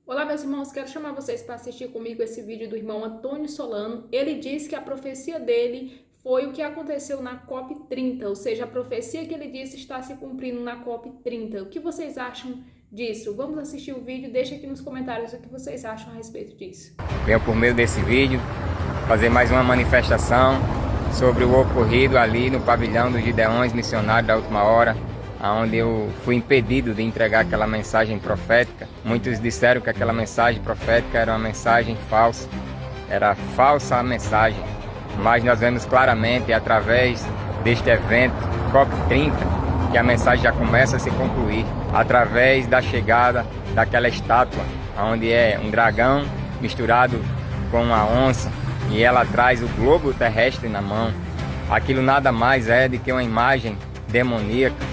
Olá, meus irmãos, quero chamar vocês para assistir comigo esse vídeo do irmão Antônio Solano. Ele diz que a profecia dele foi o que aconteceu na COP30, ou seja, a profecia que ele disse está se cumprindo na COP30. O que vocês acham disso? Vamos assistir o vídeo, deixa aqui nos comentários o que vocês acham a respeito disso. Venho por meio desse vídeo fazer mais uma manifestação sobre o ocorrido ali no pavilhão dos Gideões Missionários da Última Hora, onde eu fui impedido de entregar aquela mensagem profética. Muitos disseram que aquela mensagem profética era uma mensagem falsa, era falsa a mensagem, mas nós vemos claramente através deste evento COP30 que a mensagem já começa a se concluir, através da chegada daquela estátua, onde é um dragão misturado com uma onça, e ela traz o globo terrestre na mão. Aquilo nada mais é do que uma imagem demoníaca.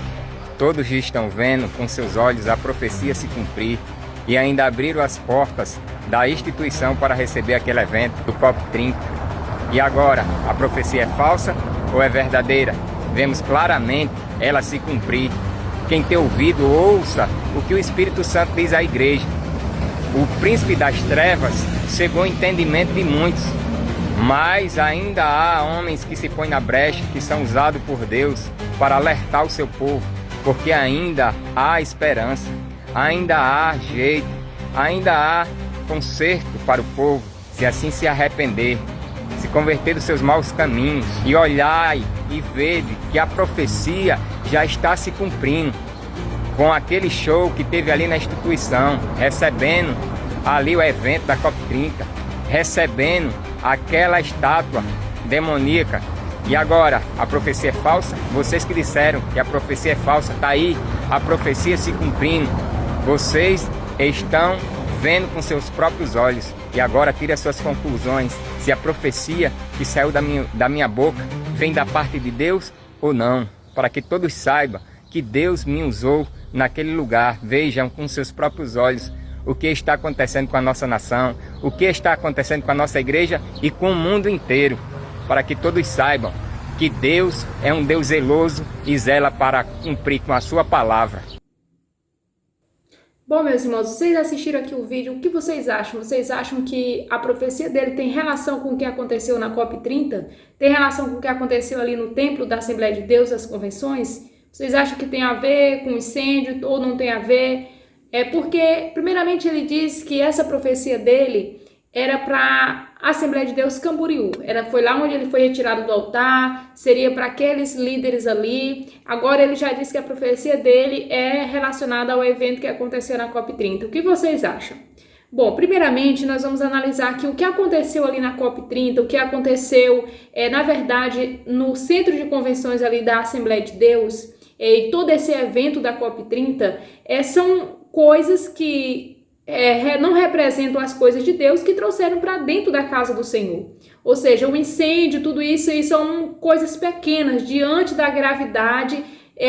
Todos estão vendo com seus olhos a profecia se cumprir e ainda abriram as portas da instituição para receber aquele evento do COP30. E agora, a profecia é falsa ou é verdadeira? Vemos claramente ela se cumprir. Quem tem ouvido, ouça o que o Espírito Santo diz à igreja. O príncipe das trevas cegou o entendimento de muitos, mas ainda há homens que se põem na brecha, que são usados por Deus para alertar o seu povo, porque ainda há esperança, ainda há jeito, ainda há conserto para o povo, se assim se arrepender, se converter dos seus maus caminhos e olhar e ver que a profecia já está se cumprindo com aquele show que teve ali na instituição, recebendo ali o evento da COP30, recebendo aquela estátua demoníaca. E agora, a profecia é falsa? Vocês que disseram que a profecia é falsa, está aí a profecia se cumprindo. Vocês estão vendo com seus próprios olhos. E agora tire as suas conclusões, se a profecia que saiu da minha boca vem da parte de Deus ou não. Para que todos saibam que Deus me usou naquele lugar. Vejam com seus próprios olhos o que está acontecendo com a nossa nação, o que está acontecendo com a nossa igreja e com o mundo inteiro, para que todos saibam que Deus é um Deus zeloso e zela para cumprir com a sua palavra. Bom, meus irmãos, vocês assistiram aqui o vídeo, o que vocês acham? Vocês acham que a profecia dele tem relação com o que aconteceu na COP30? Tem relação com o que aconteceu ali no templo da Assembleia de Deus, das convenções? Vocês acham que tem a ver com incêndio ou não tem a ver? É porque, primeiramente, ele diz que essa profecia dele era para a Assembleia de Deus Camboriú. Foi lá onde ele foi retirado do altar, seria para aqueles líderes ali. Agora ele já disse que a profecia dele é relacionada ao evento que aconteceu na COP30. O que vocês acham? Bom, primeiramente nós vamos analisar aqui o que aconteceu ali na COP30, o que aconteceu, na verdade, no centro de convenções ali da Assembleia de Deus, e todo esse evento da COP30 são coisas que não representam as coisas de Deus que trouxeram para dentro da casa do Senhor. Ou seja, o incêndio, tudo isso aí são coisas pequenas diante da gravidade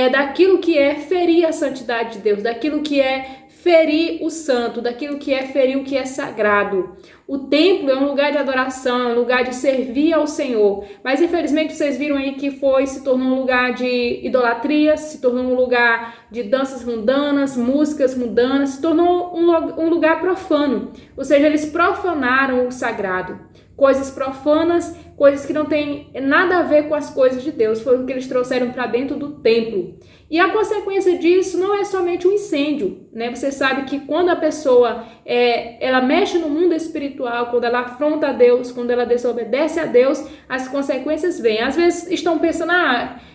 daquilo que é ferir a santidade de Deus, daquilo que é ferir o santo, daquilo que é ferir o que é sagrado. O templo é um lugar de adoração, é um lugar de servir ao Senhor. Mas infelizmente vocês viram aí que se tornou um lugar de idolatria, se tornou um lugar de danças mundanas, músicas mundanas, se tornou um lugar profano. Ou seja, eles profanaram o sagrado. Coisas profanas, coisas que não têm nada a ver com as coisas de Deus, foi o que eles trouxeram para dentro do templo. E a consequência disso não é somente um incêndio, né? Você sabe que quando a pessoa ela mexe no mundo espiritual, quando ela afronta a Deus, quando ela desobedece a Deus, as consequências vêm. Às vezes estão pensando,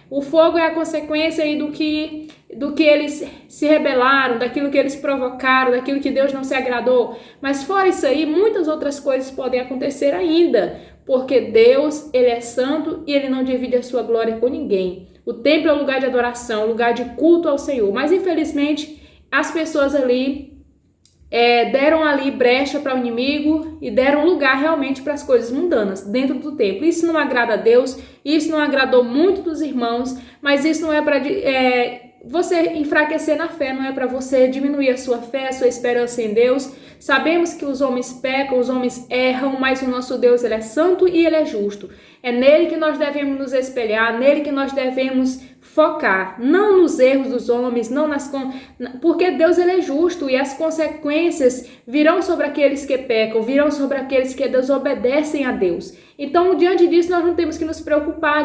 o fogo é a consequência aí do que eles se rebelaram, daquilo que eles provocaram, daquilo que Deus não se agradou. Mas fora isso aí, muitas outras coisas podem acontecer ainda, porque Deus, ele é santo e ele não divide a sua glória com ninguém. O templo é um lugar de adoração, um lugar de culto ao Senhor. Mas infelizmente as pessoas ali deram ali brecha para o inimigo e deram lugar realmente para as coisas mundanas dentro do templo. Isso não agrada a Deus, isso não agradou muito dos irmãos, mas isso não é para você enfraquecer na fé, não é para você diminuir a sua fé, a sua esperança em Deus. Sabemos que os homens pecam, os homens erram, mas o nosso Deus, ele é santo e ele é justo. É nele que nós devemos nos espelhar, nele que nós devemos focar, não nos erros dos homens, porque Deus, ele é justo e as consequências virão sobre aqueles que pecam, virão sobre aqueles que desobedecem a Deus. Então, diante disso, nós não temos que nos preocupar,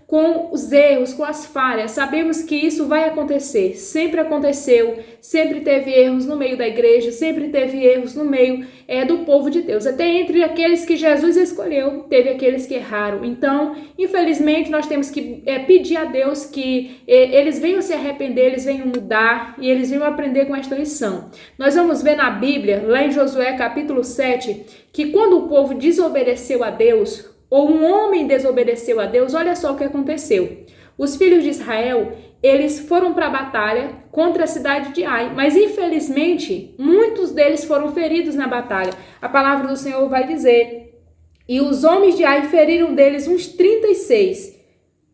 com os erros, com as falhas. Sabemos que isso vai acontecer, sempre aconteceu, sempre teve erros no meio da igreja, sempre teve erros no meio do povo de Deus. Até entre aqueles que Jesus escolheu, teve aqueles que erraram. Então, infelizmente, nós temos que pedir a Deus que eles venham se arrepender, eles venham mudar e eles venham aprender com esta lição. Nós vamos ver na Bíblia, lá em Josué capítulo 7, que quando o povo desobedeceu a Deus, ou um homem desobedeceu a Deus, olha só o que aconteceu. Os filhos de Israel, eles foram para a batalha contra a cidade de Ai, mas infelizmente, muitos deles foram feridos na batalha. A palavra do Senhor vai dizer, e os homens de Ai feriram deles uns 36,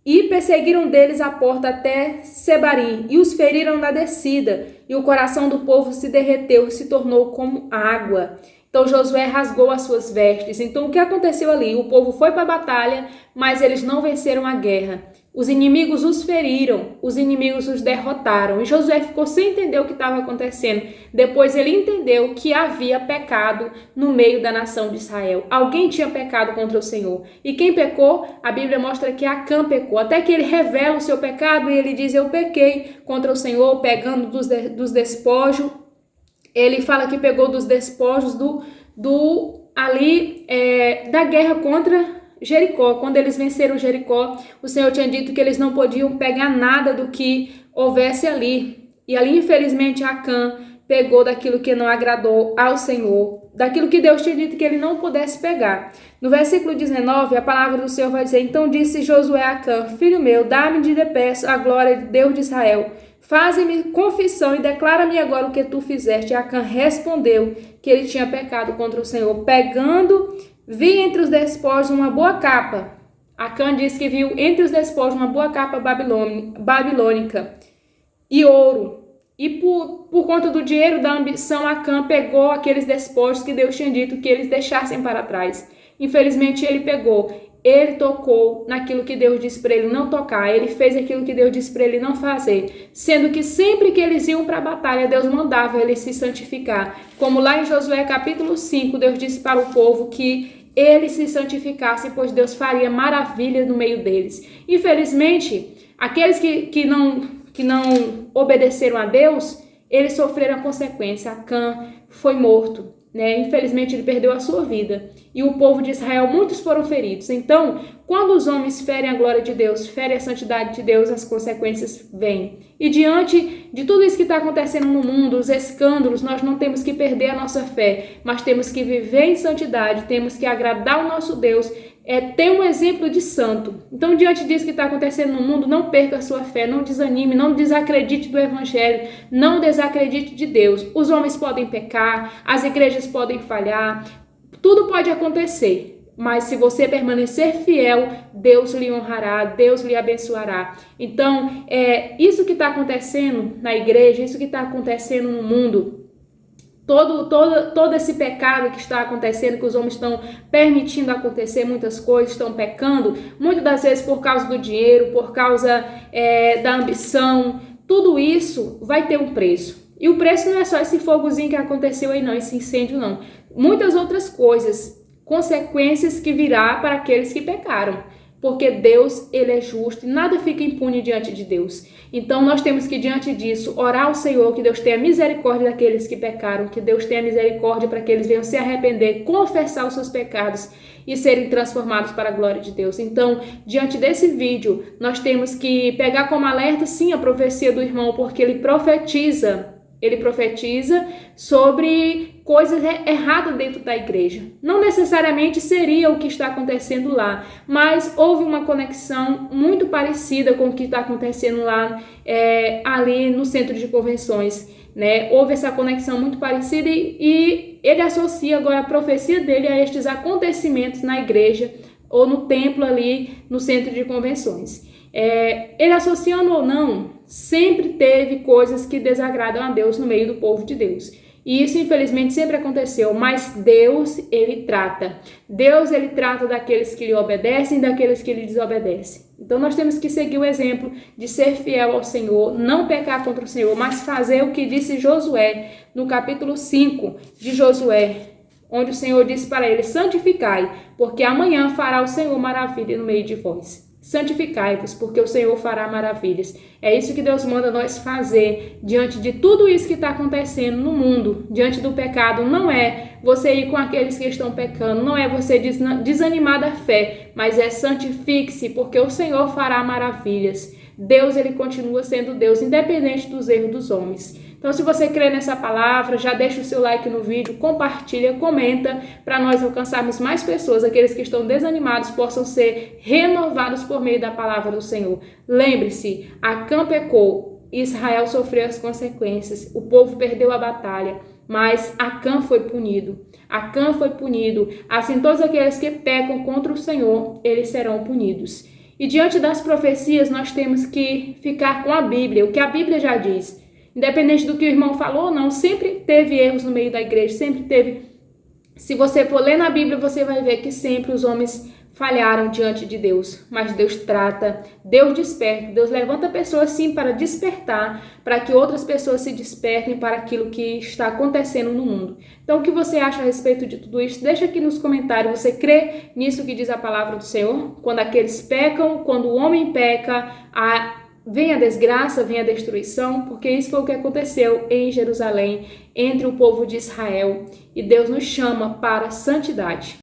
e perseguiram deles a porta até Sebarim, e os feriram na descida, e o coração do povo se derreteu, se tornou como água. Então Josué rasgou as suas vestes. Então o que aconteceu ali? O povo foi para a batalha, mas eles não venceram a guerra. Os inimigos os feriram, os inimigos os derrotaram. E Josué ficou sem entender o que estava acontecendo. Depois ele entendeu que havia pecado no meio da nação de Israel. Alguém tinha pecado contra o Senhor. E quem pecou? A Bíblia mostra que Acã pecou. Até que ele revela o seu pecado e ele diz, eu pequei contra o Senhor, pegando dos despojos. Ele fala que pegou dos despojos da guerra contra Jericó. Quando eles venceram Jericó, o Senhor tinha dito que eles não podiam pegar nada do que houvesse ali. E ali, infelizmente, Acã pegou daquilo que não agradou ao Senhor, daquilo que Deus tinha dito que ele não pudesse pegar. No versículo 19, a palavra do Senhor vai dizer, então disse Josué a Acã, filho meu, dá-me de depressa a glória de Deus de Israel. Faze-me confissão e declara-me agora o que tu fizeste. E Acã respondeu que ele tinha pecado contra o Senhor. Pegando, vi entre os despojos uma boa capa. Acã disse que viu entre os despojos uma boa capa babilônica e ouro. E por conta do dinheiro da ambição, Acã pegou aqueles despojos que Deus tinha dito que eles deixassem para trás. Infelizmente ele pegou. Ele tocou naquilo que Deus disse para ele não tocar. Ele fez aquilo que Deus disse para ele não fazer. Sendo que sempre que eles iam para a batalha, Deus mandava ele se santificar. Como lá em Josué capítulo 5, Deus disse para o povo que eles se santificassem, pois Deus faria maravilhas no meio deles. Infelizmente, aqueles que não obedeceram a Deus, eles sofreram a consequência. Acã foi morto. Infelizmente ele perdeu a sua vida e o povo de Israel, muitos foram feridos. Então, quando os homens ferem a glória de Deus, ferem a santidade de Deus, as consequências vêm. E diante de tudo isso que está acontecendo no mundo, os escândalos, nós não temos que perder a nossa fé, mas temos que viver em santidade, temos que agradar o nosso Deus, ter um exemplo de santo. Então, diante disso que está acontecendo no mundo, não perca a sua fé, não desanime, não desacredite do Evangelho, não desacredite de Deus. Os homens podem pecar, as igrejas podem falhar, tudo pode acontecer. Mas se você permanecer fiel, Deus lhe honrará, Deus lhe abençoará. Então, isso que está acontecendo na igreja, isso que está acontecendo no mundo, todo esse pecado que está acontecendo, que os homens estão permitindo acontecer muitas coisas, estão pecando, muitas das vezes por causa do dinheiro, por causa da ambição, tudo isso vai ter um preço. E o preço não é só esse fogozinho que aconteceu aí não, esse incêndio não. Muitas outras coisas, consequências que virá para aqueles que pecaram. Porque Deus, ele é justo e nada fica impune diante de Deus. Então nós temos que, diante disso, orar ao Senhor, que Deus tenha misericórdia daqueles que pecaram, que Deus tenha misericórdia para que eles venham se arrepender, confessar os seus pecados e serem transformados para a glória de Deus. Então, diante desse vídeo, nós temos que pegar como alerta, sim, a profecia do irmão, porque ele profetiza sobre coisas erradas dentro da igreja. Não necessariamente seria o que está acontecendo lá, mas houve uma conexão muito parecida com o que está acontecendo lá, ali no centro de convenções. Houve essa conexão muito parecida e ele associa agora a profecia dele a estes acontecimentos na igreja ou no templo ali no centro de convenções. Ele associando ou não, sempre teve coisas que desagradam a Deus no meio do povo de Deus. E isso, infelizmente, sempre aconteceu, mas Deus, Ele trata. Deus, Ele trata daqueles que lhe obedecem e daqueles que lhe desobedecem. Então, nós temos que seguir o exemplo de ser fiel ao Senhor, não pecar contra o Senhor, mas fazer o que disse Josué, no capítulo 5 de Josué, onde o Senhor disse para ele: santificai, porque amanhã fará o Senhor maravilha no meio de vós. Santificai-vos, porque o Senhor fará maravilhas. É isso que Deus manda nós fazer diante de tudo isso que está acontecendo no mundo, diante do pecado. Não é você ir com aqueles que estão pecando, não é você desanimar da fé, mas é santifique-se, porque o Senhor fará maravilhas. Deus, Ele continua sendo Deus, independente dos erros dos homens. Então, se você crê nessa palavra, já deixa o seu like no vídeo, compartilha, comenta, para nós alcançarmos mais pessoas, aqueles que estão desanimados possam ser renovados por meio da palavra do Senhor. Lembre-se, Acã pecou, Israel sofreu as consequências, o povo perdeu a batalha, mas Acã foi punido. Acã foi punido. Assim, todos aqueles que pecam contra o Senhor, eles serão punidos. E diante das profecias, nós temos que ficar com a Bíblia, o que a Bíblia já diz. Independente do que o irmão falou ou não, sempre teve erros no meio da igreja, sempre teve. Se você for ler na Bíblia, você vai ver que sempre os homens falharam diante de Deus. Mas Deus trata, Deus desperta, Deus levanta pessoas sim para despertar, para que outras pessoas se despertem para aquilo que está acontecendo no mundo. Então, o que você acha a respeito de tudo isso? Deixa aqui nos comentários. Você crê nisso que diz a palavra do Senhor? Quando aqueles pecam, quando o homem peca, vem a desgraça, vem a destruição, porque isso foi o que aconteceu em Jerusalém, entre o povo de Israel. E Deus nos chama para a santidade.